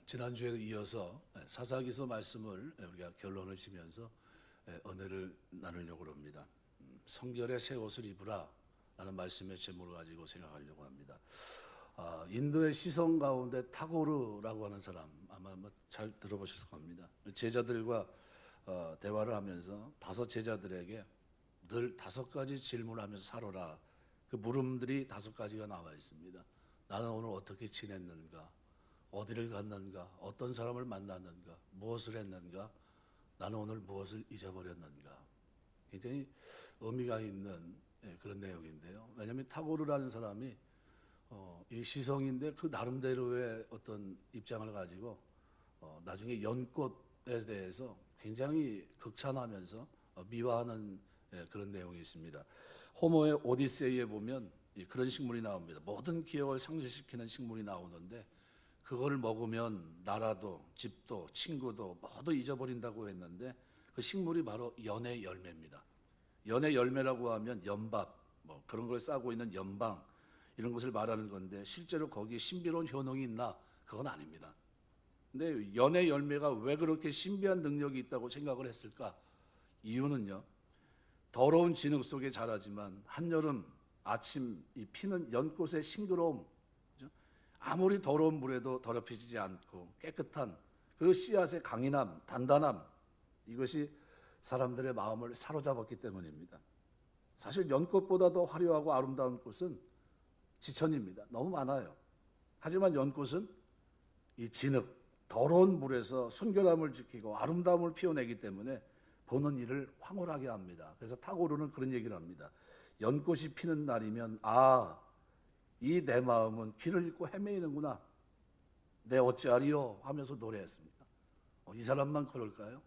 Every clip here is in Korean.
지난주에 이어서 사사기서 말씀을 우리가 결론을 지면서 은혜를 나누려고 합니다. 성결의 새 옷을 입으라 라는 말씀의 제목을 가지고 생각하려고 합니다. 인도의 시성 가운데 타고르라고 하는 사람 아마 잘 들어보셨을 겁니다. 제자들과 대화를 하면서 다섯 제자들에게 늘 5가지 질문을 하면서 살아라. 그 물음들이 5가지가 나와 있습니다. 나는 오늘 어떻게 지냈는가? 어디를 갔는가? 어떤 사람을 만났는가? 무엇을 했는가? 나는 오늘 무엇을 잊어버렸는가? 굉장히 의미가 있는 그런 내용인데요. 왜냐하면 타고르라는 사람이 이 시성인데 그 나름대로의 어떤 입장을 가지고 나중에 연꽃에 대해서 굉장히 극찬하면서 미화하는 그런 내용이 있습니다. 호모의 오디세이에 보면 그런 식물이 나옵니다. 모든 기억을 상실시키는 식물이 나오는데 그걸 먹으면 나라도 집도 친구도 모두 잊어버린다고 했는데 그 식물이 바로 연의 열매입니다. 연의 열매라고 하면 연밥 그런 걸 싸고 있는 연방 이런 것을 말하는 건데 실제로 거기에 신비로운 효능이 있나? 그건 아닙니다. 근데 연의 열매가 왜 그렇게 신비한 능력이 있다고 생각을 했을까? 이유는요, 더러운 진흙 속에 자라지만 한여름 아침 이 피는 연꽃의 싱그러움, 아무리 더러운 물에도 더럽혀지지 않고 깨끗한 그 씨앗의 강인함, 단단함, 이것이 사람들의 마음을 사로잡았기 때문입니다. 사실 연꽃보다 더 화려하고 아름다운 꽃은 지천입니다. 너무 많아요. 하지만 연꽃은 이 진흙, 더러운 물에서 순결함을 지키고 아름다움을 피워내기 때문에 보는 이를 황홀하게 합니다. 그래서 타고르는 그런 얘기를 합니다. 연꽃이 피는 날이면 이 내 마음은 길을 잃고 헤매이는구나. 내 어찌하리요 하면서 노래했습니다. 이 사람만 그럴까요?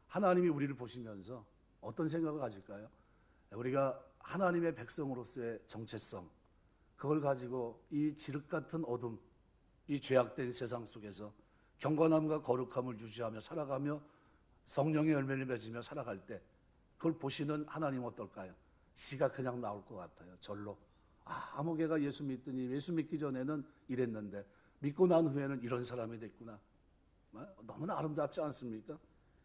하나님이 우리를 보시면서 어떤 생각을 가질까요? 우리가 하나님의 백성으로서의 정체성, 그걸 가지고 이 지륵 같은 어둠, 이 죄악된 세상 속에서 경건함과 거룩함을 유지하며 살아가며 성령의 열매를 맺으며 살아갈 때 그걸 보시는 하나님 어떨까요? 시가 그냥 나올 것 같아요. 절로. 아무개가 예수 믿더니 예수 믿기 전에는 이랬는데 믿고 난 후에는 이런 사람이 됐구나. 너무나 아름답지 않습니까?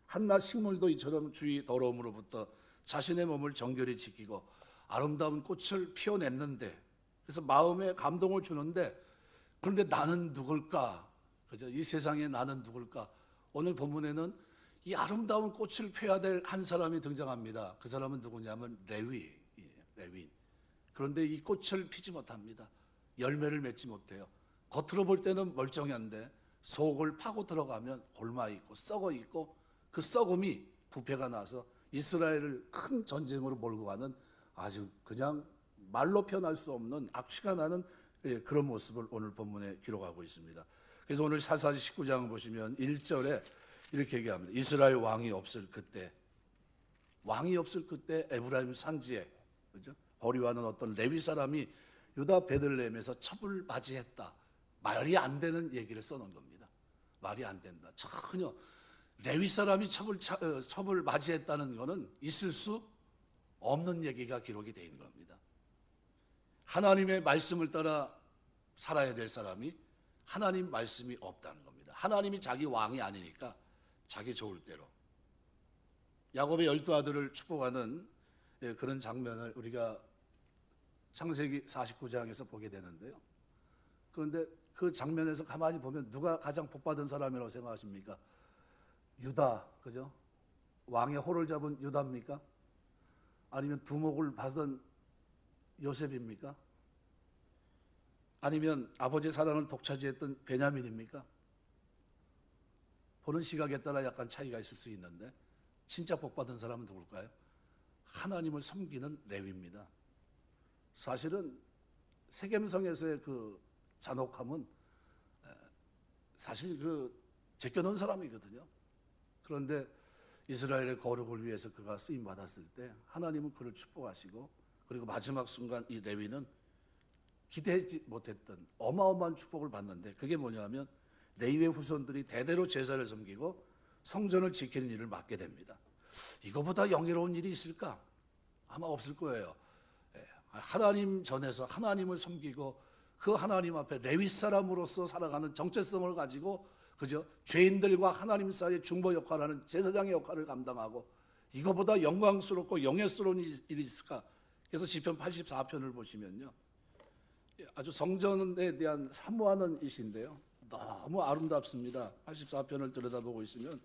한낱 식물도 이처럼 주의 더러움으로부터 자신의 몸을 정결히 지키고 아름다운 꽃을 피워냈는데, 그래서 마음에 감동을 주는데, 그런데 나는 누굴까? 그죠? 이 세상에 나는 누굴까? 오늘 본문에는 이 아름다운 꽃을 펴야 될 한 사람이 등장합니다. 그 사람은 누구냐면 레위. 그런데 이 꽃을 피지 못합니다. 열매를 맺지 못해요. 겉으로 볼 때는 멀쩡한데 속을 파고 들어가면 골마 있고 썩어 있고 그 썩음이 부패가 나서 이스라엘을 큰 전쟁으로 몰고 가는 아주 그냥 말로 표현할 수 없는 악취가 나는 그런 모습을 오늘 본문에 기록하고 있습니다. 그래서 오늘 사사기 19장 보시면 1절에 이렇게 얘기합니다. 이스라엘 왕이 없을 그때 에브라임 산지에, 그죠? 거류하는 어떤 레위 사람이 유다 베들레헴에서 첩을 맞이했다. 말이 안 되는 얘기를 써놓은 겁니다. 말이 안 된다. 전혀 레위 사람이 첩을 맞이했다는 것은 있을 수 없는 얘기가 기록이 되어 있는 겁니다. 하나님의 말씀을 따라 살아야 될 사람이 하나님 말씀이 없다는 겁니다. 하나님이 자기 왕이 아니니까 자기 좋을 대로. 야곱의 12아들을 축복하는 그런 장면을 우리가 창세기 49장에서 보게 되는데요. 그런데 그 장면에서 가만히 보면 누가 가장 복받은 사람이라고 생각하십니까? 유다, 그죠? 왕의 호를 잡은 유다입니까? 아니면 두목을 받은 요셉입니까? 아니면 아버지 사랑을 독차지했던 베냐민입니까? 보는 시각에 따라 약간 차이가 있을 수 있는데 진짜 복받은 사람은 누굴까요? 하나님을 섬기는 레위입니다. 사실은 세겜성에서의 그 잔혹함은 사실 제껴놓은 사람이거든요. 그런데 이스라엘의 거룩을 위해서 그가 쓰임 받았을 때 하나님은 그를 축복하시고, 그리고 마지막 순간 이 레위는 기대하지 못했던 어마어마한 축복을 받는데, 그게 뭐냐면 레위의 후손들이 대대로 제사를 섬기고 성전을 지키는 일을 맡게 됩니다. 이거보다 영예로운 일이 있을까? 아마 없을 거예요. 하나님 전에서 하나님을 섬기고 그 하나님 앞에 레위 사람으로서 살아가는 정체성을 가지고 그죠? 죄인들과 하나님 사이의 중보 역할하는 제사장의 역할을 감당하고 이거보다 영광스럽고 영예스러운 일이 있을까? 그래서 시편 84편을 보시면요, 아주 성전에 대한 사모하는 이시인데요, 너무 아름답습니다. 84편을 들여다보고 있으면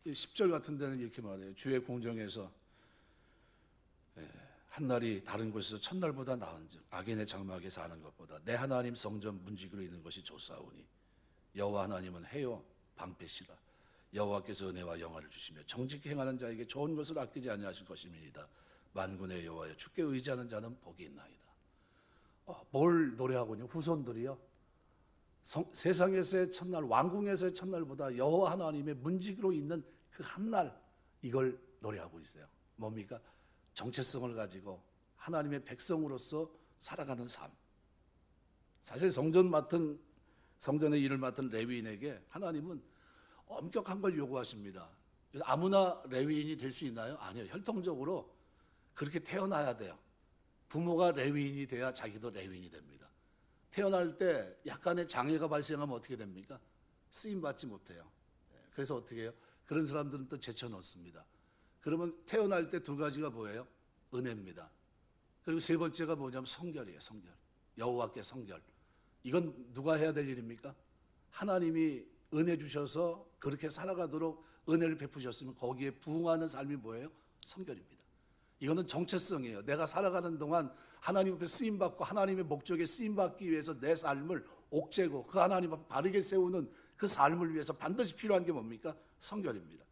10절 같은 데는 이렇게 말해요. 주의 궁정에서 한날이 다른 곳에서 첫날보다 나은즉 악인의 장막에 사는 것보다 내 하나님 성전 문지기로 있는 것이 좋사오니 여호와 하나님은 해요 방패시라. 여호와께서 은혜와 영화를 주시며 정직히 행하는 자에게 좋은 것을 아끼지 아니하실 것임이니이다. 만군의 여호와여 주께 의지하는 자는 복이 있나이다. 뭘 노래하고요? 후손들이요, 세상에서의 첫날, 왕궁에서의 첫날보다 여호와 하나님의 문지기로 있는 그 한날, 이걸 노래하고 있어요. 뭡니까? 정체성을 가지고 하나님의 백성으로서 살아가는 삶. 사실 성전의 일을 맡은 레위인에게 하나님은 엄격한 걸 요구하십니다. 그래서 아무나 레위인이 될 수 있나요? 아니요. 혈통적으로 그렇게 태어나야 돼요. 부모가 레위인이 돼야 자기도 레위인이 됩니다. 태어날 때 약간의 장애가 발생하면 어떻게 됩니까? 쓰임받지 못해요. 그래서 어떻게 해요? 그런 사람들은 또 제쳐넣습니다. 그러면 태어날 때 두 가지가 뭐예요? 은혜입니다. 그리고 세 번째가 뭐냐면 성결이에요. 성결. 여호와께 성결. 이건 누가 해야 될 일입니까? 하나님이 은혜 주셔서 그렇게 살아가도록 은혜를 베푸셨으면 거기에 부응하는 삶이 뭐예요? 성결입니다. 이거는 정체성이에요. 내가 살아가는 동안 하나님 앞에 쓰임받고 하나님의 목적에 쓰임받기 위해서 내 삶을 옥죄고 그 하나님 앞에 바르게 세우는 그 삶을 위해서 반드시 필요한 게 뭡니까? 성결입니다.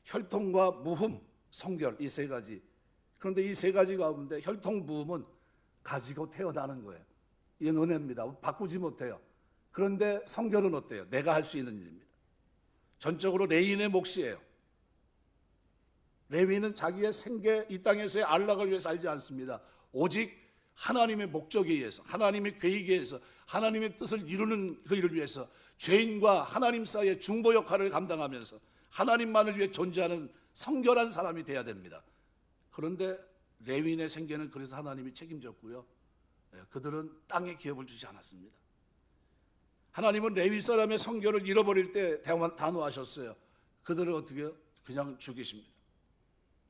혈통과 무흠, 성결, 이 세 가지. 그런데 이 세 가지 가운데 혈통 무흠은 가지고 태어나는 거예요. 이건 은혜입니다. 바꾸지 못해요. 그런데 성결은 어때요? 내가 할 수 있는 일입니다. 전적으로 레위인의 몫이에요. 레위인은 자기의 생계, 이 땅에서의 안락을 위해 살지 않습니다. 오직 하나님의 목적에 의해서, 하나님의 계획에 의해서, 하나님의 뜻을 이루는 그 일을 위해서 죄인과 하나님 사이의 중보 역할을 감당하면서 하나님만을 위해 존재하는 성결한 사람이 돼야 됩니다. 그런데 레위인의 생계는 그래서 하나님이 책임졌고요, 그들은 땅에 기업을 주지 않았습니다. 하나님은 레위 사람의 성결을 잃어버릴 때 단호하셨어요. 그들을 어떻게 해요? 그냥 죽이십니다.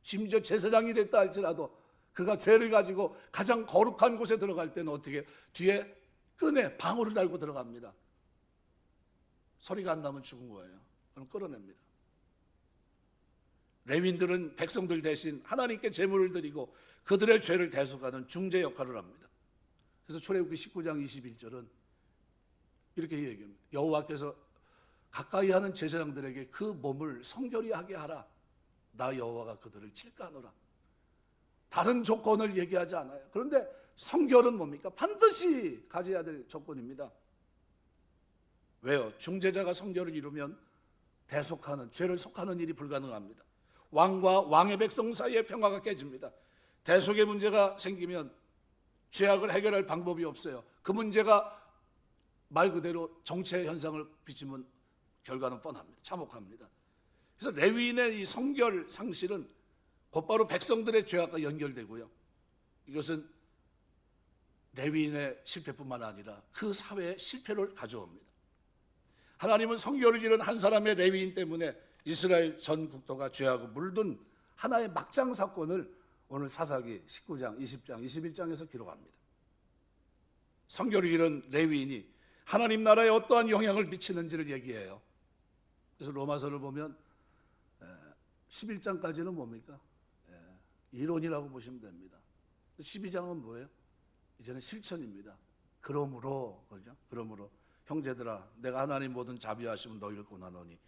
심지어 제사장이 됐다 할지라도 그가 죄를 가지고 가장 거룩한 곳에 들어갈 때는 어떻게 해요? 뒤에 끈에 방울을 달고 들어갑니다. 소리가 안 나면 죽은 거예요. 그럼 끌어냅니다. 레위인들은 백성들 대신 하나님께 제물을 드리고 그들의 죄를 대속하는 중재 역할을 합니다. 그래서 출애굽기 19장 21절은 이렇게 얘기합니다. 여호와께서 가까이 하는 제사장들에게 그 몸을 성결히 하게 하라. 나 여호와가 그들을 칠까노라. 다른 조건을 얘기하지 않아요. 그런데 성결은 뭡니까? 반드시 가져야 될 조건입니다. 왜요? 중재자가 성결을 이루면 대속하는, 죄를 속하는 일이 불가능합니다. 왕과 왕의 백성 사이의 평화가 깨집니다. 대속의 문제가 생기면 죄악을 해결할 방법이 없어요. 그 문제가 말 그대로 정체 현상을 비추면 결과는 뻔합니다. 참혹합니다. 그래서 레위인의 이 성결 상실은 곧바로 백성들의 죄악과 연결되고요, 이것은 레위인의 실패뿐만 아니라 그 사회의 실패를 가져옵니다. 하나님은 성결을 잃은 한 사람의 레위인 때문에 이스라엘 전 국토가 죄하고 물든 하나의 막장 사건을 오늘 사사기 19장, 20장, 21장에서 기록합니다. 성결을 잃은 레위인이 하나님 나라에 어떠한 영향을 미치는지를 얘기해요. 그래서 로마서를 보면 11장까지는 뭡니까? 이론이라고 보시면 됩니다. 12장은 뭐예요? 이제는 실천입니다. 그러므로, 그죠? 그러므로 형제들아, 내가 하나님 모든 자비하시면 너희를 권하노니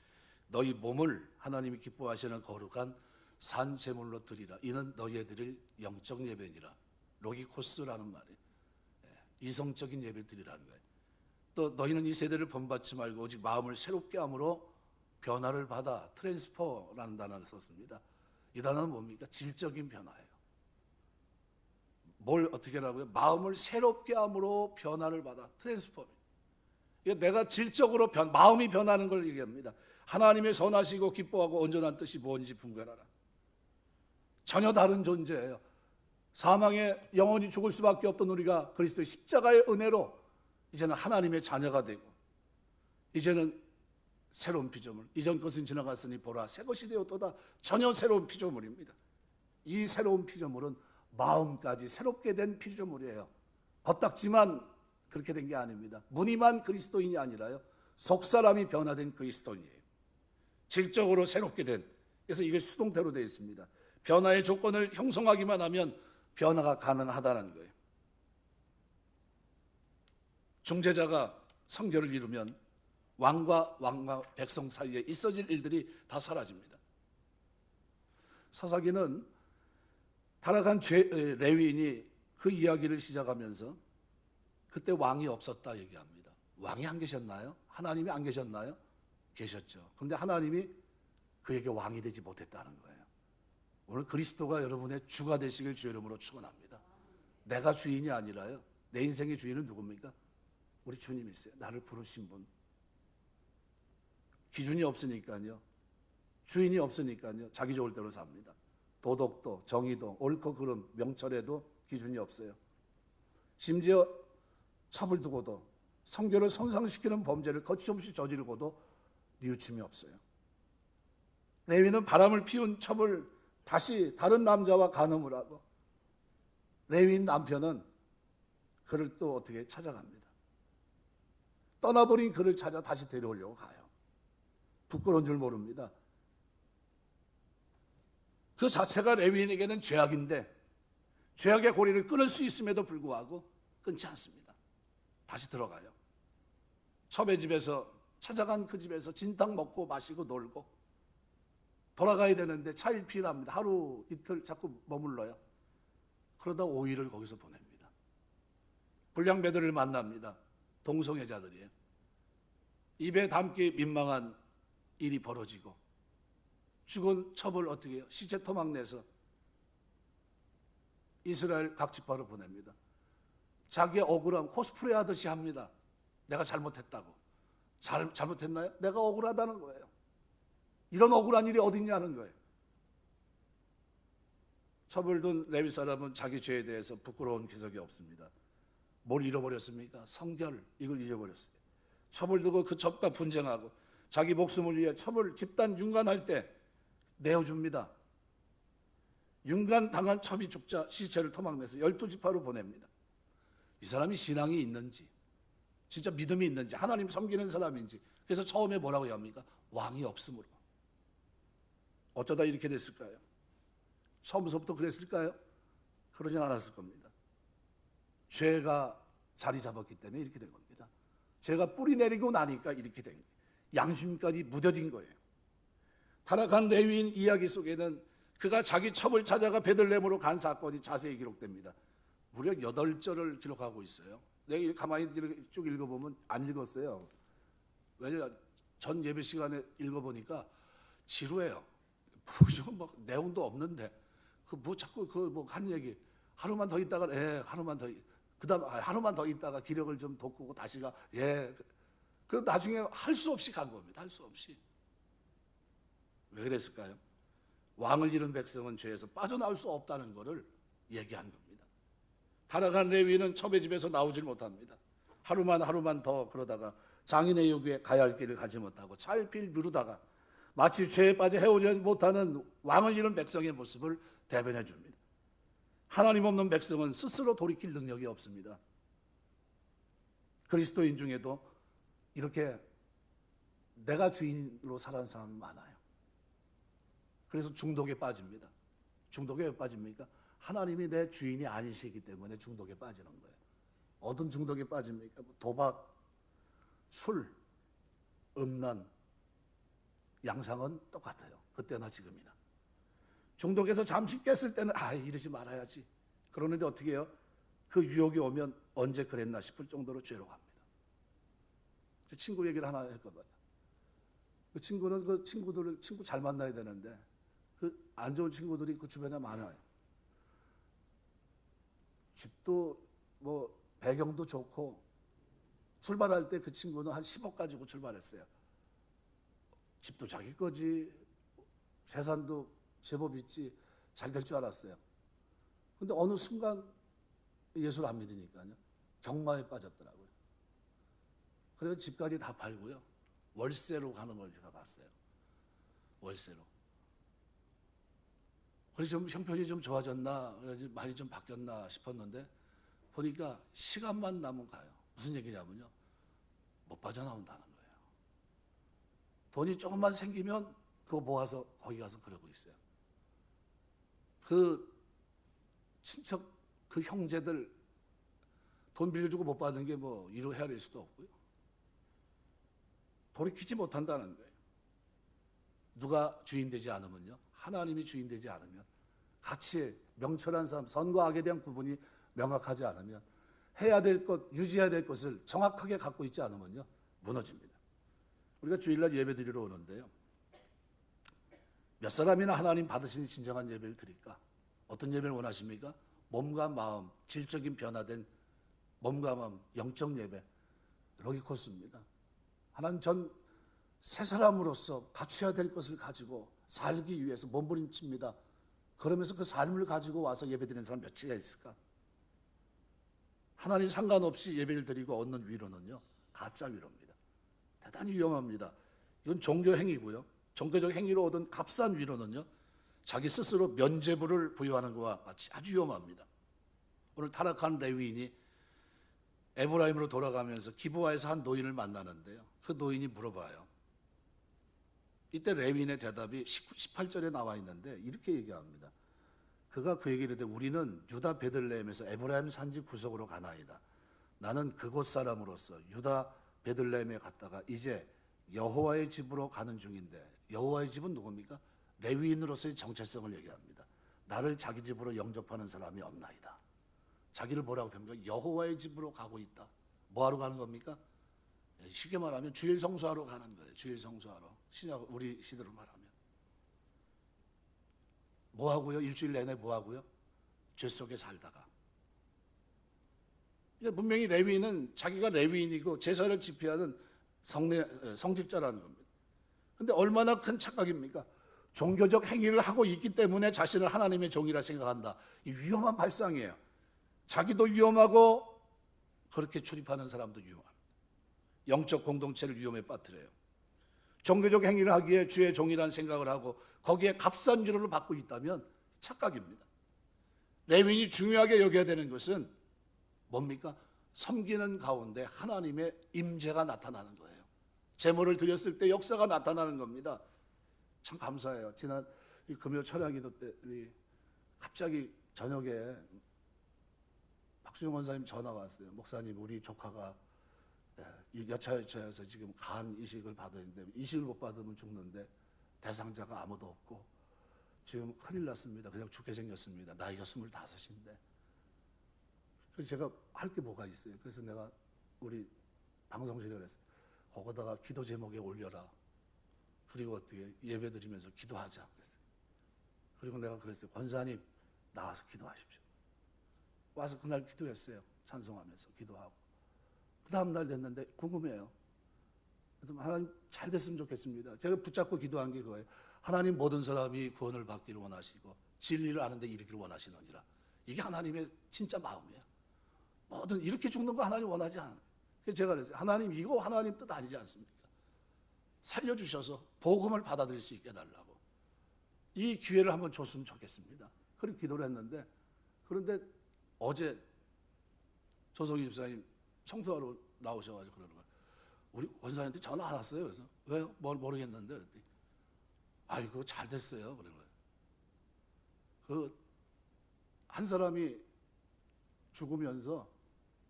너희 몸을 하나님이 기뻐하시는 거룩한 산 제물로 드리라. 이는 너희에 드릴 영적 예배니라. 로기코스라는 말이에요. 이성적인 예배 드리라는 거예요. 또 너희는 이 세대를 본받지 말고 오직 마음을 새롭게 함으로 변화를 받아. 트랜스퍼라는 단어를 썼습니다. 이 단어는 뭡니까? 질적인 변화예요. 뭘 어떻게 하라고요? 마음을 새롭게 함으로 변화를 받아. 트랜스퍼. 내가 질적으로 마음이 변하는 걸 얘기합니다. 하나님의 선하시고 기뻐하고 온전한 뜻이 뭔지 분별하라. 전혀 다른 존재예요. 사망에 영원히 죽을 수밖에 없던 우리가 그리스도의 십자가의 은혜로 이제는 하나님의 자녀가 되고 이제는 새로운 피조물, 이전 것은 지나갔으니 보라 새 것이 되었도다. 전혀 새로운 피조물입니다. 이 새로운 피조물은 마음까지 새롭게 된 피조물이에요. 겉딱지만 그렇게 된 게 아닙니다. 무늬만 그리스도인이 아니라요, 속사람이 변화된 그리스도인이에요. 질적으로 새롭게 된, 그래서 이게 수동태로 되어 있습니다. 변화의 조건을 형성하기만 하면 변화가 가능하다는 거예요. 중재자가 성결을 이루면 왕과 백성 사이에 있어질 일들이 다 사라집니다. 사사기는 타락한 레위인이 그 이야기를 시작하면서 그때 왕이 없었다 얘기합니다. 왕이 안 계셨나요? 하나님이 안 계셨나요? 계셨죠. 그런데 하나님이 그에게 왕이 되지 못했다는 거예요. 오늘 그리스도가 여러분의 주가 되시길 주의 이름으로 축원합니다. 내가 주인이 아니라요, 내 인생의 주인은 누굽니까? 우리 주님이세요. 나를 부르신 분. 기준이 없으니까요, 주인이 없으니까요, 자기 좋을 대로 삽니다. 도덕도, 정의도, 옳고 그름, 명철에도 기준이 없어요. 심지어 첩을 두고도, 성결을 손상시키는 범죄를 거침없이 저지르고도 뉘우침이 없어요. 레위는 바람을 피운 첩을 다시 다른 남자와 간음을 하고, 레위인 남편은 그를 또 어떻게 찾아갑니다. 떠나버린 그를 찾아 다시 데려오려고 가요. 부끄러운 줄 모릅니다. 그 자체가 레위인에게는 죄악인데, 죄악의 고리를 끊을 수 있음에도 불구하고 끊지 않습니다. 다시 들어가요. 첩의 집에서, 찾아간 그 집에서 진탕 먹고 마시고 놀고 돌아가야 되는데 차일피일합니다. 하루 이틀 자꾸 머물러요. 그러다 5일을 거기서 보냅니다. 불량배들을 만납니다. 동성애자들이에요. 입에 담기 민망한 일이 벌어지고, 죽은 첩을 어떻게 해요? 시체 토막 내서 이스라엘 각 지파로 보냅니다. 자기의 억울함 코스프레 하듯이 합니다. 내가 잘못했다고. 잘못했나요? 내가 억울하다는 거예요. 이런 억울한 일이 어딨냐는 거예요. 첩을 둔 레위 사람은 자기 죄에 대해서 부끄러운 기색이 없습니다. 뭘 잃어버렸습니까? 성결, 이걸 잊어버렸어요. 첩을 두고 그 첩과 분쟁하고 자기 목숨을 위해 첩을 집단 융간할 때 내어줍니다. 융간당한 첩이 죽자 시체를 토막내서 12지파로 보냅니다. 이 사람이 신앙이 있는지, 진짜 믿음이 있는지, 하나님 섬기는 사람인지. 그래서 처음에 뭐라고 합니까? 왕이 없으므로. 어쩌다 이렇게 됐을까요? 처음부터 그랬을까요? 그러진 않았을 겁니다. 죄가 자리 잡았기 때문에 이렇게 된 겁니다. 죄가 뿌리 내리고 나니까 이렇게 된 거예요. 양심까지 무뎌진 거예요. 타락한 레위인 이야기 속에는 그가 자기 첩을 찾아가 베들레헴으로 간 사건이 자세히 기록됩니다. 무려 8절을 기록하고 있어요. 내가 가만히 쭉 읽어보면 안 읽었어요. 왜냐, 전 예배 시간에 읽어보니까 지루해요. 뭐 내용도 없는데 자꾸 한 얘기, 하루만 더 있다가 하루만 더, 그다음 하루만 더 있다가 기력을 좀 돋구고 다시가 그 나중에 할 수 없이 간 겁니다. 할 수 없이. 왜 그랬을까요? 왕을 잃은 백성은 죄에서 빠져나올 수 없다는 것을 얘기한 겁니다. 타락한 레위는 첩의 집에서 나오질 못합니다. 하루만 더 그러다가 장인의 요구에 가야 할 길을 가지 못하고 차일피일 미루다가 마치 죄에 빠져 헤어지지 못하는 왕을 잃은 백성의 모습을 대변해 줍니다. 하나님 없는 백성은 스스로 돌이킬 능력이 없습니다. 그리스도인 중에도 이렇게 내가 주인으로 살아가는 사람이 많아요. 그래서 중독에 빠집니다. 중독에 왜 빠집니까? 하나님이 내 주인이 아니시기 때문에 중독에 빠지는 거예요. 어떤 중독에 빠집니까? 도박, 술, 음란, 양상은 똑같아요. 그때나 지금이나. 중독에서 잠시 깼을 때는 이러지 말아야지. 그러는데 어떻게 해요? 그 유혹이 오면 언제 그랬나 싶을 정도로 죄로 갑니다. 제 친구 얘기를 하나 했거든요. 그 친구는 친구 잘 만나야 되는데 그 안 좋은 친구들이 그 주변에 많아요. 집도 배경도 좋고, 출발할 때 그 친구는 한 10억 가지고 출발했어요. 집도 자기 거지, 재산도 제법 있지, 잘 될 줄 알았어요. 근데 어느 순간 예수를 안 믿으니까요, 경마에 빠졌더라고요. 그래서 집까지 다 팔고요, 월세로 가는 걸 제가 봤어요. 월세로. 그래서 좀 형편이 좀 좋아졌나, 많이 좀 바뀌었나 싶었는데 보니까 시간만 나면 가요. 무슨 얘기냐면요, 못 빠져나온다는 거예요. 돈이 조금만 생기면 그거 모아서 거기 가서 그러고 있어요. 그 친척, 그 형제들 돈 빌려주고 못 받는 게 뭐 이루 헤아릴 수도 없고요. 돌이키지 못한다는 거예요. 누가 주인 되지 않으면요, 하나님이 주인 되지 않으면, 가치에 명철한 삶, 선과 악에 대한 구분이 명확하지 않으면, 해야 될 것, 유지해야 될 것을 정확하게 갖고 있지 않으면요, 무너집니다. 우리가 주일날 예배 드리러 오는데요, 몇 사람이나 하나님 받으시는 진정한 예배를 드릴까? 어떤 예배를 원하십니까? 몸과 마음, 질적인 변화된 몸과 마음, 영적 예배, 로기코스입니다. 하나님, 전 새 사람으로서 갖춰야 될 것을 가지고 살기 위해서 몸부림칩니다. 그러면서 그 삶을 가지고 와서 예배드리는 사람 몇이나 있을까? 하나님 상관없이 예배를 드리고 얻는 위로는요, 가짜 위로입니다. 대단히 위험합니다. 이건 종교 행위고요. 종교적 행위로 얻은 값싼 위로는요, 자기 스스로 면죄부를 부여하는 것과 같이 아주 위험합니다. 오늘 타락한 레위인이 에브라임으로 돌아가면서 기브아에서 한 노인을 만나는데요, 그 노인이 물어봐요. 이때 레위인의 대답이 18절에 나와 있는데 이렇게 얘기합니다. 그가 그에게 이르되 우리는 유다 베들레헴에서 에브라임 산지 구석으로 가나이다. 나는 그곳 사람으로서 유다 베들레헴에 갔다가 이제 여호와의 집으로 가는 중인데, 여호와의 집은 누굽니까? 레위인으로서의 정체성을 얘기합니다. 나를 자기 집으로 영접하는 사람이 없나이다. 자기를 뭐라고 표현합니까? 여호와의 집으로 가고 있다. 뭐하러 가는 겁니까? 쉽게 말하면 주일 성수하러 가는 거예요. 주일 성수하러. 우리 시대로 말하면 뭐 하고요? 일주일 내내 뭐 하고요? 죄 속에 살다가. 분명히 레위인은 자기가 레위인이고 제사를 집회하는 성직자라는 겁니다. 그런데 얼마나 큰 착각입니까? 종교적 행위를 하고 있기 때문에 자신을 하나님의 종이라 생각한다. 이 위험한 발상이에요. 자기도 위험하고 그렇게 출입하는 사람도 위험합니다. 영적 공동체를 위험에 빠뜨려요. 종교적 행위를 하기에 주의 종이라는 생각을 하고 거기에 값싼 위로를 받고 있다면 착각입니다. 레위인이 중요하게 여겨야 되는 것은 뭡니까? 섬기는 가운데 하나님의 임재가 나타나는 거예요. 제물을 드렸을 때 역사가 나타나는 겁니다. 참 감사해요. 지난 금요 철야기도 때 갑자기 저녁에 박수영 원사님 전화가 왔어요. 목사님, 우리 조카가 여차여차해서 지금 간 이식을 받아야 되는데 이식을 못 받으면 죽는데 대상자가 아무도 없고 지금 큰일 났습니다. 그냥 죽게 생겼습니다. 나이가 25인데. 그래서 제가 할 게 뭐가 있어요. 그래서 내가 우리 방송실에 그랬어요. 거기다가 기도 제목에 올려라. 그리고 어떻게 예배 드리면서 기도하자 그랬어요. 그리고 내가 그랬어요. 권사님 나와서 기도하십시오. 와서 그날 기도했어요. 찬송하면서 기도하고. 그 다음 날 됐는데 궁금해요. 하나님 잘 됐으면 좋겠습니다. 제가 붙잡고 기도한 게 그거예요. 하나님, 모든 사람이 구원을 받기를 원하시고 진리를 아는데 이르기를 원하시느니라. 이게 하나님의 진짜 마음이에요. 뭐든 이렇게 죽는 거 하나님 원하지 않아요. 그래서 제가 그랬어요. 하나님, 이거 하나님 뜻 아니지 않습니까? 살려주셔서 복음을 받아들일 수 있게 해달라고. 이 기회를 한번 줬으면 좋겠습니다. 그렇게 기도를 했는데, 그런데 어제 조성희 집사님 청소하러 나오셔가지고 그러는 거예요. 우리 권사님한테 전화 안 왔어요. 그래서 왜요? 뭘 모르겠는데. 그랬더니 아이고 잘 됐어요. 그런 거예요. 그 한 사람이 죽으면서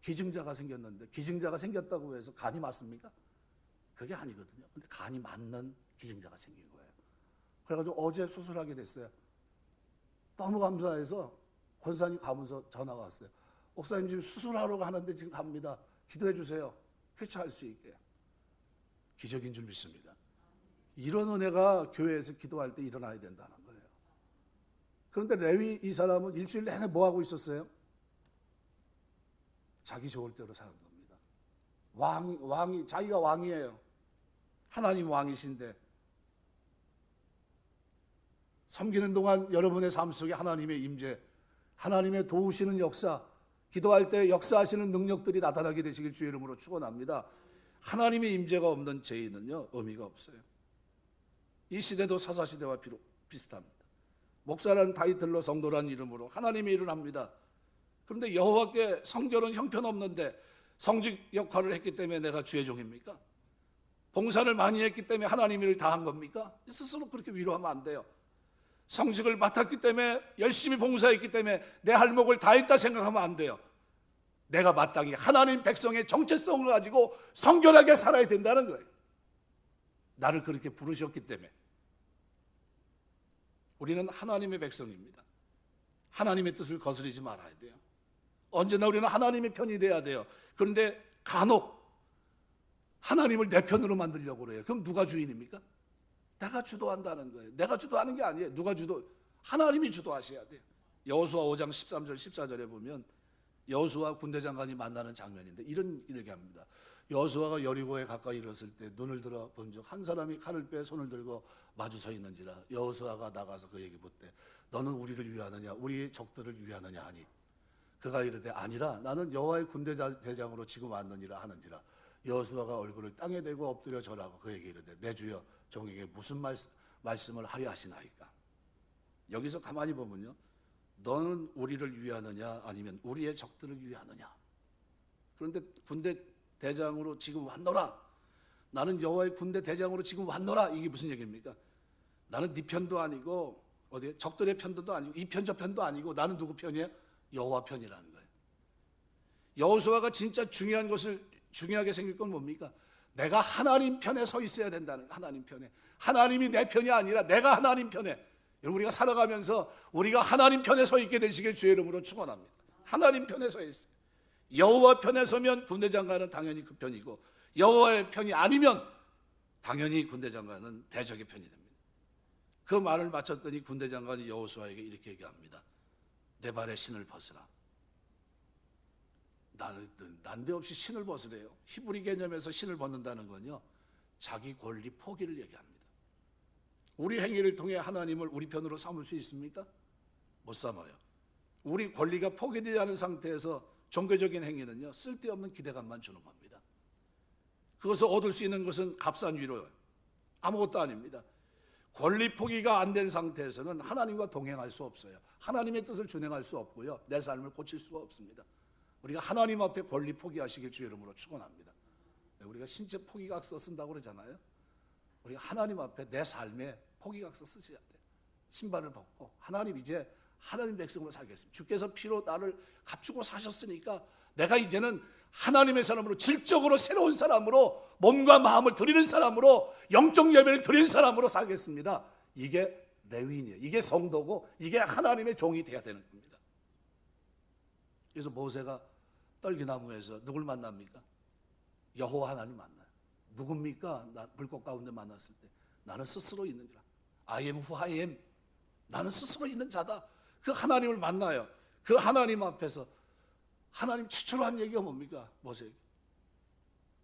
기증자가 생겼는데, 기증자가 생겼다고 해서 간이 맞습니까? 그게 아니거든요. 근데 간이 맞는 기증자가 생긴 거예요. 그래가지고 어제 수술하게 됐어요. 너무 감사해서 권사님 가면서 전화가 왔어요. 목사님 지금 수술하러 가는데 지금 갑니다. 기도해 주세요. 쾌차할 수 있게. 기적인 줄 믿습니다. 이런 은혜가 교회에서 기도할 때 일어나야 된다는 거예요. 그런데 레위 이 사람은 일주일 내내 뭐 하고 있었어요? 자기 좋을 대로 사는 겁니다. 왕이 자기가 왕이에요. 하나님 왕이신데 섬기는 동안 여러분의 삶 속에 하나님의 임재, 하나님의 도우시는 역사, 기도할 때 역사하시는 능력들이 나타나게 되시길 주의 이름으로 축원합니다. 하나님의 임재가 없는 죄인은요 의미가 없어요. 이 시대도 사사시대와 비슷합니다. 목사라는 타이틀로 성도라는 이름으로 하나님의 일을 합니다. 그런데 여호와께 성결은 형편없는데 성직 역할을 했기 때문에 내가 주의 종입니까? 봉사를 많이 했기 때문에 하나님의 일을 다 한 겁니까? 스스로 그렇게 위로하면 안 돼요. 성직을 맡았기 때문에 열심히 봉사했기 때문에 내 할목을 다 했다 생각하면 안 돼요. 내가 마땅히 하나님 백성의 정체성을 가지고 성결하게 살아야 된다는 거예요. 나를 그렇게 부르셨기 때문에. 우리는 하나님의 백성입니다. 하나님의 뜻을 거스르지 말아야 돼요. 언제나 우리는 하나님의 편이 돼야 돼요. 그런데 간혹 하나님을 내 편으로 만들려고 그래요. 그럼 누가 주인입니까? 내가 주도한다는 거예요. 내가 주도하는 게 아니에요. 누가 주도? 하나님이 주도하셔야 돼요. 여호수아 5장 13절 14절에 보면 여호수아 군대장관이 만나는 장면인데 이런 얘기합니다. 여호수아가 여리고에 가까이 이르렀을 때 눈을 들어 본 적 한 사람이 칼을 빼 손을 들고 마주 서 있는지라. 여호수아가 나가서 그에게 묻되 너는 우리를 위하느냐 우리의 적들을 위하느냐 하니 그가 이르되 아니라 나는 여호와의 군대 대장으로 지금 왔느니라 하는지라. 여호수아가 얼굴을 땅에 대고 엎드려 절하고 그에게 이르되 내 주여 종에게 무슨 말씀을 하려 하시나이까. 여기서 가만히 보면요, 너는 우리를 위하느냐 아니면 우리의 적들을 위하느냐. 그런데 군대 대장으로 지금 왔노라. 나는 여호와의 군대 대장으로 지금 왔노라. 이게 무슨 얘기입니까? 나는 네 편도 아니고 어디 적들의 편도 아니고 이 편 저 편도 아니고 나는 누구 편이에요? 여호와 편이라는 거예요. 여호수아가 진짜 중요한 것을 중요하게 생길 건 뭡니까? 내가 하나님 편에 서 있어야 된다는 거예요. 하나님 편에. 하나님이 내 편이 아니라 내가 하나님 편에. 여러분 우리가 살아가면서 우리가 하나님 편에 서 있게 되시길 주의 이름으로 축원합니다. 하나님 편에 서 있어요. 여호와 편에 서면 군대장관은 당연히 그 편이고 여호와의 편이 아니면 당연히 군대장관은 대적의 편이 됩니다. 그 말을 마쳤더니 군대장관이 여호수아에게 이렇게 얘기합니다. 내 발에 신을 벗으라. 난데없이 신을 벗으래요. 히브리 개념에서 신을 벗는다는 건요, 자기 권리 포기를 얘기합니다. 우리 행위를 통해 하나님을 우리 편으로 삼을 수 있습니까? 못 삼아요. 우리 권리가 포기되지 않은 상태에서 종교적인 행위는요, 쓸데없는 기대감만 주는 겁니다. 그것을 얻을 수 있는 것은 값싼 위로예요. 아무것도 아닙니다. 권리 포기가 안 된 상태에서는 하나님과 동행할 수 없어요. 하나님의 뜻을 준행할 수 없고요, 내 삶을 고칠 수가 없습니다. 우리가 하나님 앞에 권리 포기하시길 주의 이름으로 축원합니다. 우리가 신체 포기각서 쓴다고 그러잖아요. 우리가 하나님 앞에 내 삶에 포기각서 쓰셔야 돼요. 신발을 벗고 하나님 이제 하나님 백성으로 살겠습니다. 주께서 피로 나를 값주고 사셨으니까 내가 이제는 하나님의 사람으로 질적으로 새로운 사람으로 몸과 마음을 드리는 사람으로 영적 예배를 드리는 사람으로 살겠습니다. 이게 레위인이에요. 이게 성도고 이게 하나님의 종이 되어야 되는 겁니다. 그래서 모세가 떨기나무에서 누굴 만납니까? 여호와 하나님 만나요. 누굽니까? 불꽃 가운데 만났을 때 나는 스스로 있느니라. I am who I am. 나는 스스로 있는 자다. 그 하나님을 만나요. 그 하나님 앞에서 하나님 최초로 한 얘기가 뭡니까? 모세에게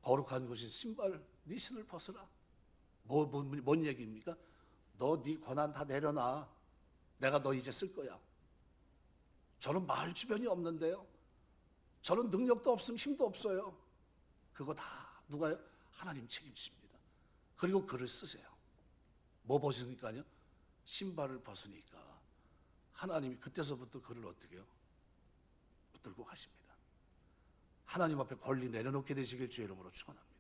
거룩한 곳인 신발 네 신을 벗으라. 뭔 얘기입니까? 너 네 권한 다 내려놔. 내가 너 이제 쓸 거야. 저는 마을 주변이 없는데요, 저는 능력도 없음 힘도 없어요. 그거 다 누가요? 하나님 책임집니다. 그리고 글을 쓰세요. 뭐 벗으니까요? 신발을 벗으니까 하나님이 그때서부터 그를 어떻게 해요? 붙들고 가십니다. 하나님 앞에 권리 내려놓게 되시길 주의 이름으로 축원합니다.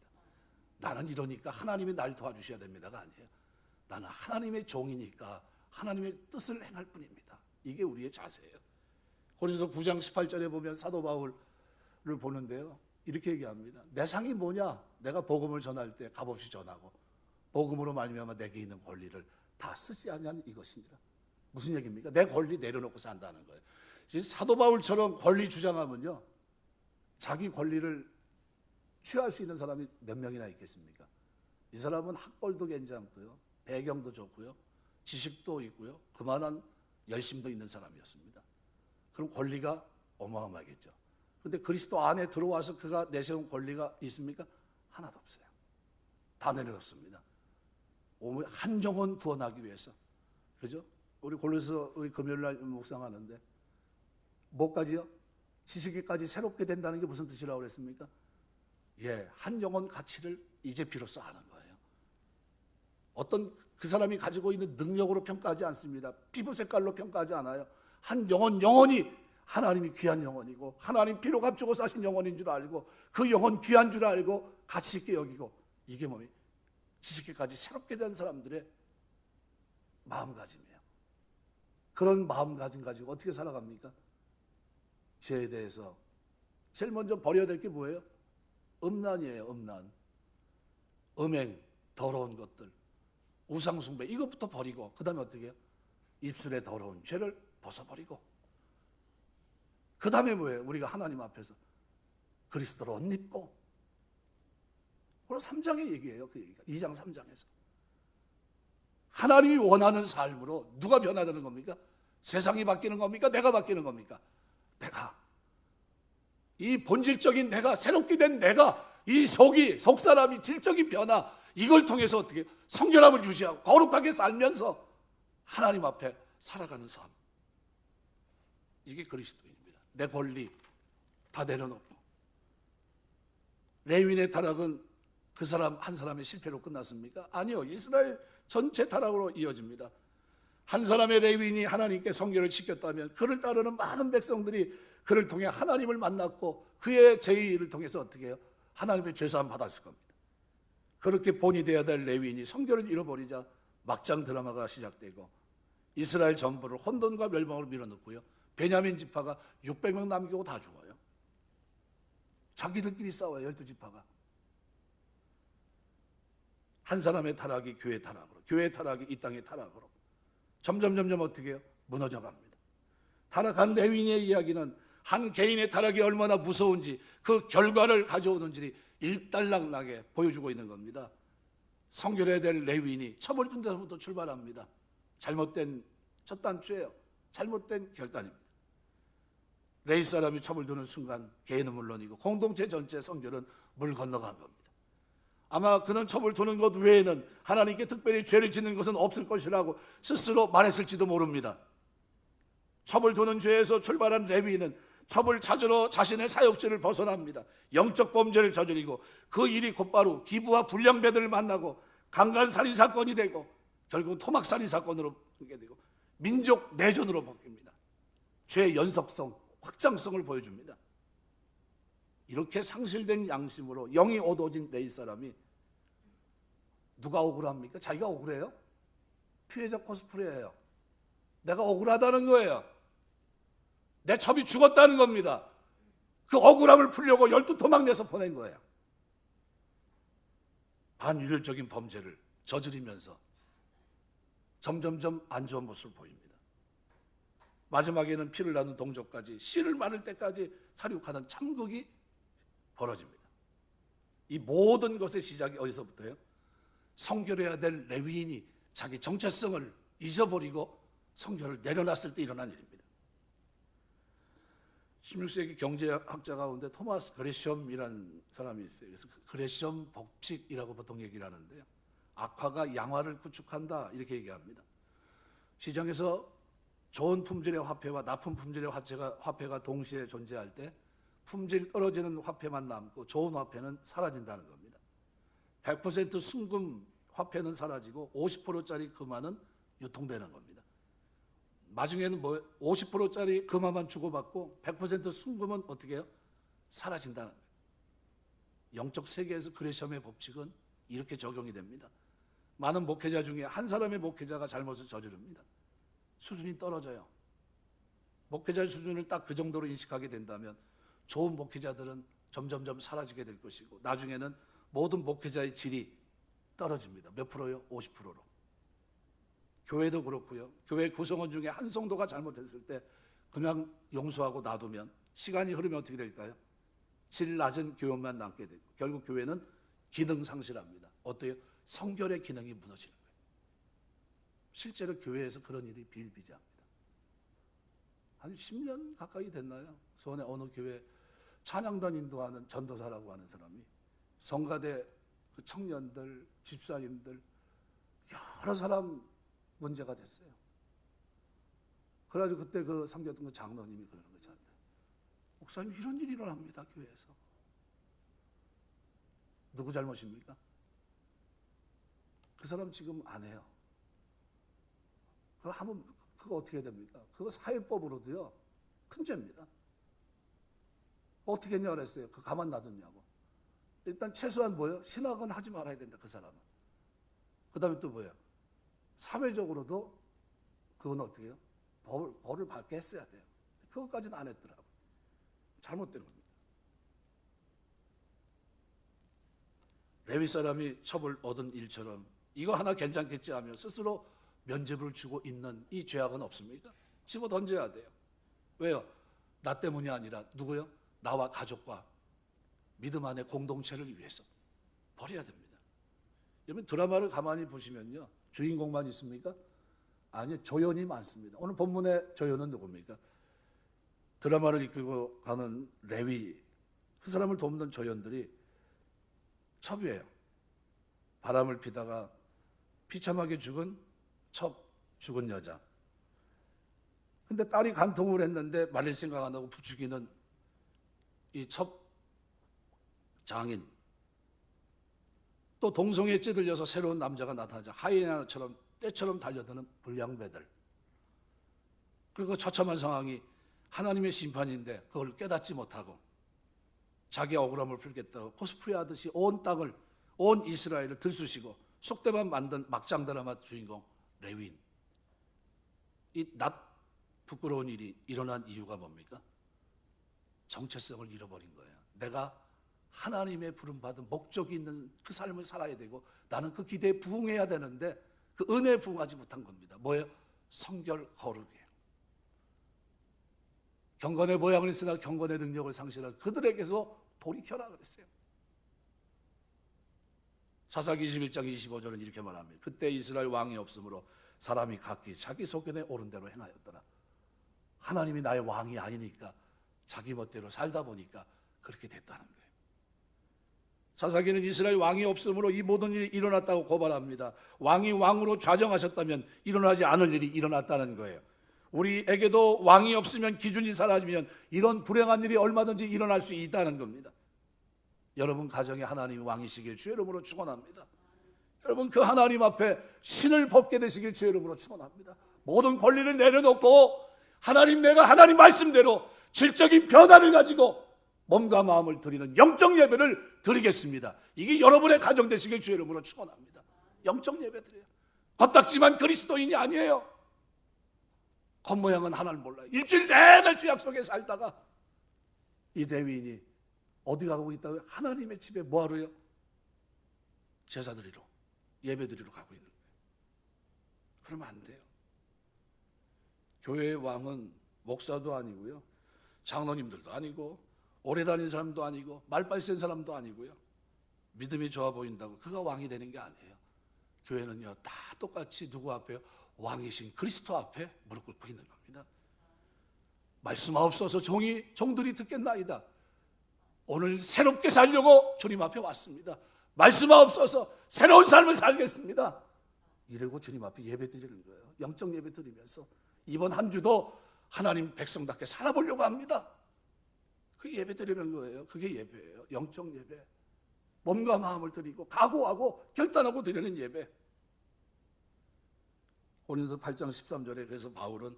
나는 이러니까 하나님이 날 도와주셔야 됩니다가 아니에요. 나는 하나님의 종이니까 하나님의 뜻을 행할 뿐입니다. 이게 우리의 자세예요. 고린도서 9장 18절에 보면 사도 바울을 보는데요, 이렇게 얘기합니다. 내 상이 뭐냐? 내가 복음을 전할 때 값없이 전하고 복음으로 말미암아 내게 있는 권리를 다 쓰지 않냐는 이것이니라. 무슨 얘기입니까? 내 권리 내려놓고 산다는 거예요. 사도 바울처럼 권리 주장하면요, 자기 권리를 취할 수 있는 사람이 몇 명이나 있겠습니까? 이 사람은 학벌도 괜찮고요, 배경도 좋고요, 지식도 있고요, 그만한 열심도 있는 사람이었습니다. 그럼 권리가 어마어마하겠죠. 그런데 그리스도 안에 들어와서 그가 내세운 권리가 있습니까? 하나도 없어요. 다 내려놓습니다. 한 영혼 구원하기 위해서. 그죠? 우리 골로새서 우리 금요일날 묵상하는데 뭐까지요? 지식이까지 새롭게 된다는 게 무슨 뜻이라고 그랬습니까? 한 영혼 가치를 이제 비로소 아는 거예요. 어떤 그 사람이 가지고 있는 능력으로 평가하지 않습니다. 피부 색깔로 평가하지 않아요. 한 영혼이 하나님이 귀한 영혼이고 하나님 피로 값주고 사신 영혼인 줄 알고 그 영혼 귀한 줄 알고 가치 있게 여기고, 이게 뭐니? 지식계까지 새롭게 된 사람들의 마음가짐이에요. 그런 마음가짐 가지고 어떻게 살아갑니까? 죄에 대해서 제일 먼저 버려야 될 게 뭐예요? 음란이에요. 음란, 음행, 더러운 것들, 우상숭배, 이것부터 버리고 그 다음에 어떻게 해요? 입술에 더러운 죄를 벗어버리고, 그 다음에 뭐예요? 우리가 하나님 앞에서 그리스도로 옷 입고. 그건 3장의 얘기예요. 그 얘기가 2장 3장에서 하나님이 원하는 삶으로 누가 변화되는 겁니까? 세상이 바뀌는 겁니까? 내가 바뀌는 겁니까? 내가, 이 본질적인 내가, 새롭게 된 내가, 이 속사람이 질적인 변화, 이걸 통해서 어떻게 성결함을 유지하고 거룩하게 살면서 하나님 앞에 살아가는 삶, 이게 그리스도입니다. 내 권리 다 내려놓고. 레위인의 타락은 그 사람 한 사람의 실패로 끝났습니까? 아니요. 이스라엘 전체 타락으로 이어집니다. 한 사람의 레위인이 하나님께 성결을 지켰다면 그를 따르는 많은 백성들이 그를 통해 하나님을 만났고 그의 제의를 통해서 어떻게 해요? 하나님의 죄사함 받았을 겁니다. 그렇게 본이 되어야 될 레위인이 성결을 잃어버리자 막장 드라마가 시작되고 이스라엘 전부를 혼돈과 멸망으로 밀어넣고요. 베냐민 지파가 600명 남기고 다 죽어요. 자기들끼리 싸워요. 12지파가. 한 사람의 타락이 교회 타락으로, 교회의 타락이 이 땅의 타락으로 점점 어떻게 해요? 무너져 갑니다. 타락한 레위인의 이야기는 한 개인의 타락이 얼마나 무서운지 그 결과를 가져오는지 일단락나게 보여주고 있는 겁니다. 성결해야 될 레위인이 처벌 준 데서부터 출발합니다. 잘못된 첫 단추예요. 잘못된 결단입니다. 레위 사람이 처벌 두는 순간 개인은 물론이고 공동체 전체 성결은 물 건너간 겁니다. 아마 그는 처벌 두는 것 외에는 하나님께 특별히 죄를 짓는 것은 없을 것이라고 스스로 말했을지도 모릅니다. 처벌 두는 죄에서 출발한 레위인은 처벌 찾으러 자신의 사역지를 벗어납니다. 영적 범죄를 저지르고 그 일이 곧바로 기부와 불량배들을 만나고 강간살인 사건이 되고 결국 토막살인 사건으로 보게 되고 민족 내전으로 바뀝니다. 죄의 연속성, 확장성을 보여줍니다. 이렇게 상실된 양심으로 영이 어두워진 레위 사람이 누가 억울합니까? 자기가 억울해요? 피해자 코스프레예요. 내가 억울하다는 거예요. 내 첩이 죽었다는 겁니다. 그 억울함을 풀려고 12토막 내서 보낸 거예요. 반율혈적인 범죄를 저지르면서 점점점 안 좋은 모습을 보입니다. 마지막에는 피를 나눈 동족까지 씨를 마를 때까지 살육하는 참극이 벌어집니다. 이 모든 것의 시작이 어디서부터예요? 성결해야 될 레위인이 자기 정체성을 잊어버리고 성결을 내려놨을 때 일어난 일입니다. 16세기 경제학자 가운데 토마스 그레시엄이라는 사람이 있어요. 그래서 그레시엄 법칙이라고 보통 얘기를 하는데요. 악화가 양화를 구축한다 이렇게 얘기합니다. 시장에서 좋은 품질의 화폐와 나쁜 품질의 화폐가 동시에 존재할 때 품질 떨어지는 화폐만 남고 좋은 화폐는 사라진다는 겁니다. 100% 순금 화폐는 사라지고 50%짜리 금화는 유통되는 겁니다. 나중에는 50%짜리 금화만 주고받고 100% 순금은 어떻게 해요? 사라진다는 거예요. 영적 세계에서 그레시엄의 법칙은 이렇게 적용이 됩니다. 많은 목회자 중에 한 사람의 목회자가 잘못을 저지릅니다. 수준이 떨어져요. 목회자의 수준을 딱 그 정도로 인식하게 된다면 좋은 목회자들은 점점점 사라지게 될 것이고 나중에는 모든 목회자의 질이 떨어집니다. 몇 프로요? 50%로. 교회도 그렇고요. 교회 구성원 중에 한 성도가 잘못했을 때 그냥 용서하고 놔두면 시간이 흐르면 어떻게 될까요? 질 낮은 교회만 남게 되고 결국 교회는 기능 상실합니다. 어때요? 성결의 기능이 무너지는 거예요. 실제로 교회에서 그런 일이 비일비재합니다. 한 10년 가까이 됐나요? 수원의 어느 교회 찬양단 인도하는 전도사라고 하는 사람이 성가대 그 청년들, 집사님들 여러 사람 문제가 됐어요. 그래가지고 그때 그 섬겼던 그 장로님이 그러는 거죠. 목사님 이런 일이 일어납니다. 교회에서. 누구 잘못입니까? 그 사람 지금 안 해요. 그거 어떻게 됩니까? 그거 사회법으로도요 큰 죄입니다. 어떻게 했냐 그랬어요? 그 가만 놔뒀냐고. 일단 최소한 뭐예요? 신학은 하지 말아야 된다 그 사람은. 그 다음에 또 뭐예요? 사회적으로도 그건 어떻게 해요? 벌을 받게 했어야 돼요. 그것까지는 안 했더라고요. 잘못된 겁니다. 레위 사람이 첩을 얻은 일처럼 이거 하나 괜찮겠지 하며 스스로 면죄부를 주고 있는 이 죄악은 없습니까? 집어 던져야 돼요. 왜요? 나 때문이 아니라 누구요? 나와 가족과 믿음 안의 공동체를 위해서 버려야 됩니다. 여러분 드라마를 가만히 보시면요, 주인공만 있습니까? 아니, 조연이 많습니다. 오늘 본문의 조연은 누굽니까? 드라마를 이끌고 가는 레위, 그 사람을 돕는 조연들이 첩이에요. 바람을 피다가 비참하게 죽은 첩, 죽은 여자. 근데 딸이 간통을 했는데 말릴 생각 안 하고 부추기는 이 첩 장인. 또 동성애에 찌들려서 새로운 남자가 나타나자 하이에나처럼 때처럼 달려드는 불량배들. 그리고 처참한 상황이 하나님의 심판인데 그걸 깨닫지 못하고 자기 억울함을 풀겠다고 코스프레 하듯이 온 땅을, 온 이스라엘을 들쑤시고 쑥대밭 만든 막장 드라마 주인공 레위인. 이 낯 부끄러운 일이 일어난 이유가 뭡니까? 정체성을 잃어버린 거예요. 내가 하나님의 부름받은 목적이 있는 그 삶을 살아야 되고 나는 그 기대에 부응해야 되는데 그 은혜에 부응하지 못한 겁니다. 뭐예요? 성결 거룩이에요. 경건의 모양을 있으나 경건의 능력을 상실한 그들에게서 돌이켜라 그랬어요. 사사기 21장 25절은 이렇게 말합니다. 그때 이스라엘 왕이 없으므로 사람이 각기 자기 소견에 옳은 대로 행하였더라. 하나님이 나의 왕이 아니니까 자기 멋대로 살다 보니까 그렇게 됐다는 거예요. 사사기는 이스라엘 왕이 없으므로 이 모든 일이 일어났다고 고발합니다. 왕이 왕으로 좌정하셨다면 일어나지 않을 일이 일어났다는 거예요. 우리에게도 왕이 없으면, 기준이 사라지면 이런 불행한 일이 얼마든지 일어날 수 있다는 겁니다. 여러분 가정에 하나님이 왕이시길 주의 이름으로 축원합니다. 여러분 그 하나님 앞에 신을 벗게 되시길 주의 이름으로 축원합니다. 모든 권리를 내려놓고 하나님, 내가 하나님 말씀대로 질적인 변화를 가지고 몸과 마음을 드리는 영적 예배를 드리겠습니다. 이게 여러분의 가정 되시길 주의 이름으로 축원합니다. 영적 예배 드려요. 겉딱지만 그리스도인이 아니에요. 겉모양은 하나를 몰라요. 일주일 내내 죄악 속에 살다가 이 레위인이 어디 가고 있다고요? 하나님의 집에 뭐하러요? 제사 드리러, 예배 드리러 가고 있는 거예요. 그러면 안 돼요. 교회의 왕은 목사도 아니고요, 장로님들도 아니고, 오래 다닌 사람도 아니고, 말빨 센 사람도 아니고요, 믿음이 좋아 보인다고 그가 왕이 되는 게 아니에요. 교회는요 다 똑같이 누구 앞에요? 왕이신 그리스도 앞에 무릎 꿇고 있는 겁니다. 말씀하옵소서 종들이 듣겠나이다. 오늘 새롭게 살려고 주님 앞에 왔습니다. 말씀하옵소서 새로운 삶을 살겠습니다. 이러고 주님 앞에 예배 드리는 거예요. 영적 예배 드리면서 이번 한 주도 하나님 백성답게 살아보려고 합니다. 그 예배 드리는 거예요. 그게 예배예요. 영적 예배. 몸과 마음을 드리고 각오하고 결단하고 드리는 예배. 고린도서 8장 13절에 그래서 바울은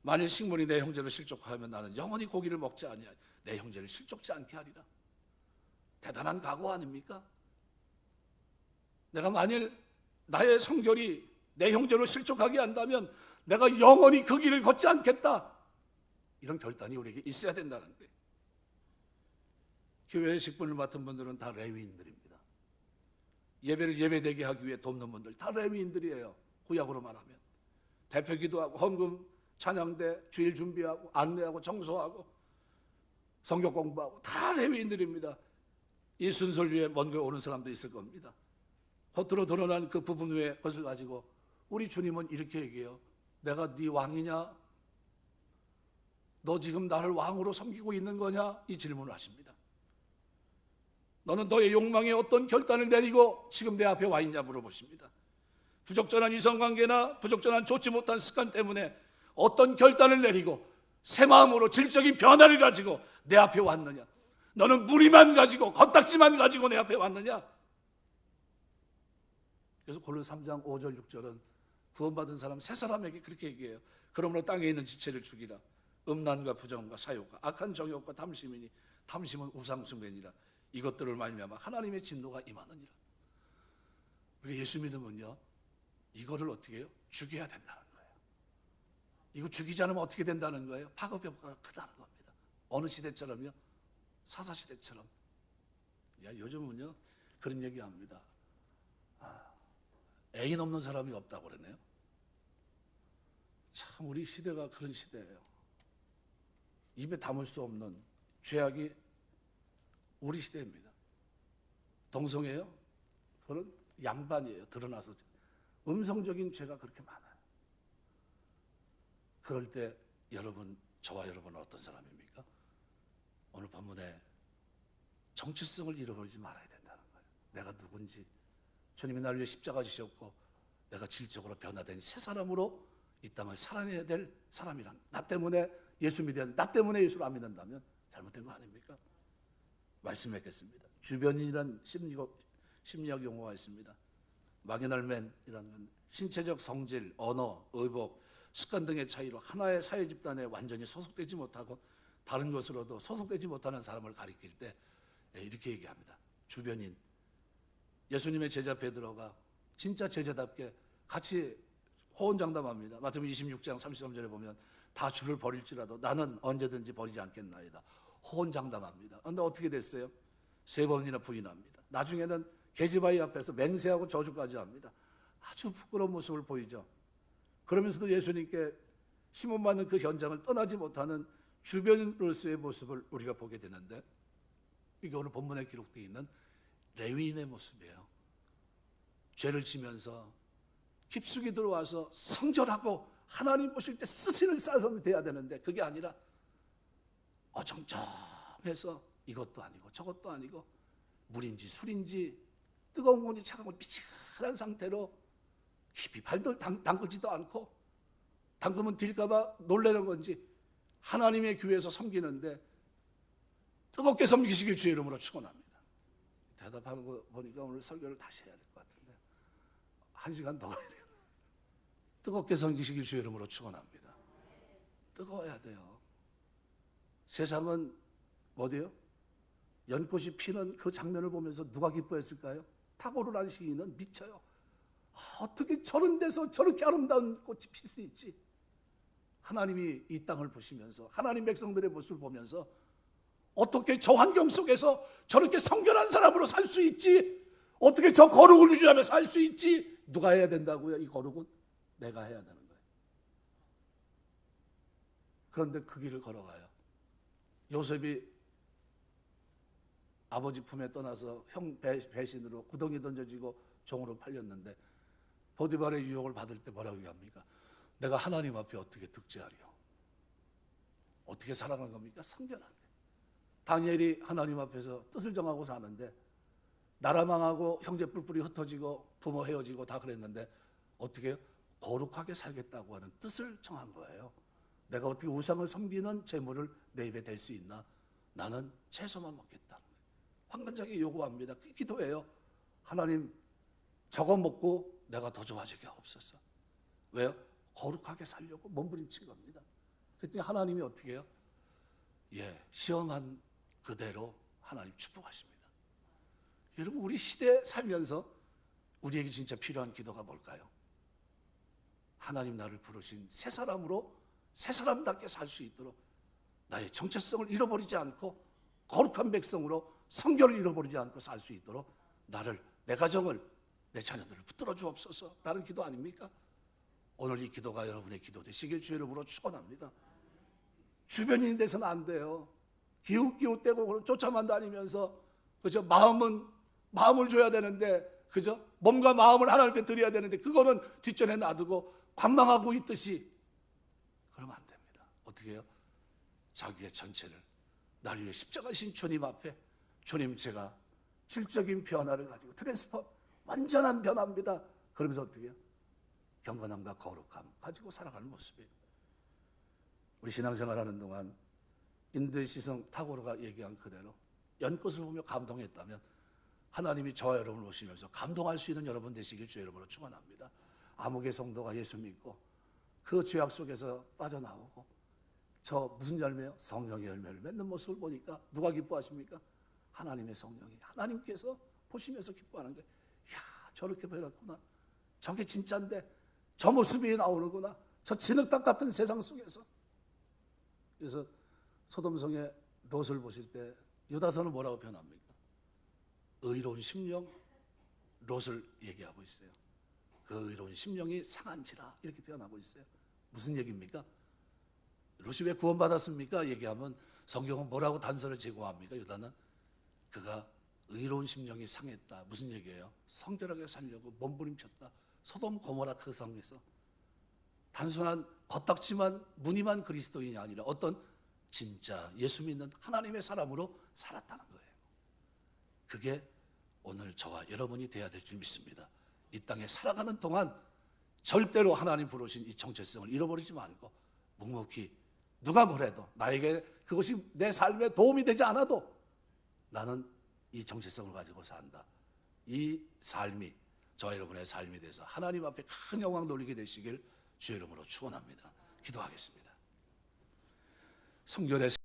만일 식물이 내 형제를 실족하면 나는 영원히 고기를 먹지 아니하리. 내 형제를 실족지 않게 하리라. 대단한 각오 아닙니까? 내가 만일 나의 성결이 내 형제로 실족하게 한다면 내가 영원히 그 길을 걷지 않겠다. 이런 결단이 우리에게 있어야 된다는 거예요. 교회의 직분을 맡은 분들은 다 레위인들입니다. 예배를 예배되게 하기 위해 돕는 분들 다 레위인들이에요. 구약으로 말하면 대표 기도하고 헌금, 찬양대, 주일 준비하고 안내하고 청소하고 성경 공부하고 다 레위인들입니다. 이 순서를 위해 먼 길 오는 사람도 있을 겁니다. 겉으로 드러난 그 부분 외의 것을 가지고 우리 주님은 이렇게 얘기해요. 내가 네 왕이냐? 너 지금 나를 왕으로 섬기고 있는 거냐? 이 질문을 하십니다. 너는 너의 욕망에 어떤 결단을 내리고 지금 내 앞에 와 있냐 물어보십니다. 부적절한 이성관계나 부적절한 좋지 못한 습관 때문에 어떤 결단을 내리고 새 마음으로 질적인 변화를 가지고 내 앞에 왔느냐? 너는 무리만 가지고 겉딱지만 가지고 내 앞에 왔느냐? 그래서 골로새 3장 5절 6절은 구원받은 사람 새 사람에게 그렇게 얘기해요. 그러므로 땅에 있는 지체를 죽이라. 음란과 부정과 사욕과 악한 정욕과 탐심이니 탐심은 우상숭배니라. 이것들을 말미암아 하나님의 진노가 임하느니라. 우리가 예수 믿으면요, 이거를 어떻게 해요? 죽여야 된다는 거예요. 이거 죽이지 않으면 어떻게 된다는 거예요? 파급효과가 크다는 겁니다. 어느 시대처럼요? 사사시대처럼. 요즘은요 그런 얘기합니다. 애인 없는 사람이 없다고 그러네요. 참 우리 시대가 그런 시대예요. 입에 담을 수 없는 죄악이 우리 시대입니다. 동성애요? 그건 양반이에요. 드러나서 음성적인 죄가 그렇게 많아요. 그럴 때 여러분, 저와 여러분은 어떤 사람입니까? 오늘 본문에 정체성을 잃어버리지 말아야 된다는 거예요. 내가 누군지, 주님이 나를 위해 십자가 지셨고 내가 질적으로 변화된 새 사람으로 이 땅을 살아내야 될 사람이란, 나 때문에 예수 믿어야 돼. 나 때문에 예수를 안 믿는다면 잘못된 거 아닙니까? 말씀했겠습니다. 주변인이란 심리학 용어가 있습니다. 마기널맨이라는 건 신체적 성질, 언어, 의복, 습관 등의 차이로 하나의 사회 집단에 완전히 소속되지 못하고 다른 것으로도 소속되지 못하는 사람을 가리킬 때 이렇게 얘기합니다. 주변인. 예수님의 제자 베드로가 진짜 제자답게 같이 호언장담합니다. 마태복음 26장 33절에 보면 다 주를 버릴지라도 나는 언제든지 버리지 않겠나이다. 호언장담합니다. 그런데 어떻게 됐어요? 3번이나 부인합니다. 나중에는 계집아이 앞에서 맹세하고 저주까지 합니다. 아주 부끄러운 모습을 보이죠. 그러면서도 예수님께 심문받는 그 현장을 떠나지 못하는 주변인으로서의 모습을 우리가 보게 되는데, 이게 오늘 본문에 기록되어 있는 레위인의 모습이에요. 죄를 지면서 깊숙이 들어와서 성결하고 하나님 보실 때 쓰시는 사람이 돼야 되는데, 그게 아니라 어정쩡해서 이것도 아니고 저것도 아니고 물인지 술인지 뜨거운 건지 차가운 건지 미치한 상태로 깊이 발도 담그지도 않고, 담그면 딜까봐 놀라는 건지 하나님의 교회에서 섬기는데 뜨겁게 섬기시길 주의 이름으로 축원합니다. 대답하는 거 보니까 오늘 설교를 다시 해야 될 것 같은데 1시간 더 가야 돼요. 뜨겁게 섬기시길 주의 이름으로 축원합니다. 뜨거워야 돼요. 세상은 어디요? 연꽃이 피는 그 장면을 보면서 누가 기뻐했을까요? 탁월한 시인은 미쳐요. 어떻게 저런 데서 저렇게 아름다운 꽃이 필 수 있지? 하나님이 이 땅을 보시면서 하나님 백성들의 모습을 보면서 어떻게 저 환경 속에서 저렇게 성결한 사람으로 살 수 있지? 어떻게 저 거룩을 유지하며 살 수 있지? 누가 해야 된다고요? 이 거룩은 내가 해야 되는 거예요. 그런데 그 길을 걸어가요. 요셉이 아버지 품에 떠나서 형 배신으로 구덩이 던져지고 종으로 팔렸는데 보디발의 유혹을 받을 때 뭐라고 얘기합니까? 내가 하나님 앞에 어떻게 득제하리요? 어떻게 살아가는 겁니까? 성결한데. 다니엘이 하나님 앞에서 뜻을 정하고 사는데 나라 망하고 형제 뿔뿔이 흩어지고 부모 헤어지고 다 그랬는데 어떻게 해요? 거룩하게 살겠다고 하는 뜻을 정한 거예요. 내가 어떻게 우상을 섬기는 재물을 내 입에 댈 수 있나? 나는 채소만 먹겠다는 거예요. 황건장이 요구합니다. 기도해요. 하나님, 저거 먹고 내가 더 좋아지게 없었어. 왜요? 거룩하게 살려고 몸부림친 겁니다. 그랬더니 하나님이 어떻게 해요? 시험한 그대로 하나님 축복하십니다. 여러분, 우리 시대에 살면서 우리에게 진짜 필요한 기도가 뭘까요? 하나님 나를 부르신 새 사람으로 새 사람답게 살 수 있도록 나의 정체성을 잃어버리지 않고 거룩한 백성으로 성결을 잃어버리지 않고 살 수 있도록 나를, 내 가정을, 내 자녀들을 붙들어 주옵소서 라는 기도 아닙니까? 오늘 이 기도가 여러분의 기도 되시길 주의 이름으로 축원합니다. 주변인이 돼서는 안 돼요. 기웃기웃대고 쫓아만 다니면서 그죠? 마음을 줘야 되는데, 그죠? 몸과 마음을 하나님께 드려야 되는데 그거는 뒷전에 놔두고 관망하고 있듯이 그러면 안 됩니다. 어떻게 해요? 자기의 전체를 나를 위해 십자가신 주님 앞에, 주님, 제가 질적인 변화를 가지고 트랜스퍼, 완전한 변화입니다. 그러면서 어떻게 해요? 경건함과 거룩함 가지고 살아가는 모습이에요. 우리 신앙생활하는 동안 인도의 시성 타고르가 얘기한 그대로 연꽃을 보며 감동했다면 하나님이 저와 여러분을 보시면서 감동할 수 있는 여러분 되시길 주 여러분으로 축원합니다. 아무개 성도가 예수 믿고 그 죄악 속에서 빠져나오고 저 무슨 열매요? 성령의 열매를 맺는 모습을 보니까 누가 기뻐하십니까? 하나님의 성령이, 하나님께서 보시면서 기뻐하는 거예요. 이야, 저렇게 변했구나. 저게 진짜인데 저 모습이 나오는구나. 저 진흙탕 같은 세상 속에서. 그래서 소돔성의 롯을 보실 때 유다서는 뭐라고 표현합니까? 의로운 심령 롯을 얘기하고 있어요. 그 의로운 심령이 상한지라 이렇게 표현하고 있어요. 무슨 얘기입니까? 롯이 왜 구원받았습니까? 얘기하면 성경은 뭐라고 단서를 제공합니까? 유다는 그가 의로운 심령이 상했다. 무슨 얘기예요? 성결하게 살려고 몸부림쳤다. 소돔 고모라 그 성에서 단순한 겉딱지만 무늬만 그리스도인이 아니라 어떤 진짜 예수 믿는 하나님의 사람으로 살았다는 거예요. 그게 오늘 저와 여러분이 돼야 될 줄 믿습니다. 이 땅에 살아가는 동안 절대로 하나님 부르신 이 정체성을 잃어버리지 말고 묵묵히 누가 뭐래도 나에게 그것이 내 삶에 도움이 되지 않아도 나는 이 정체성을 가지고 산다. 이 삶이 저와 여러분의 삶이 돼서 하나님 앞에 큰 영광 돌리게 되시길 주의 이름으로 축원합니다. 기도하겠습니다. 성결의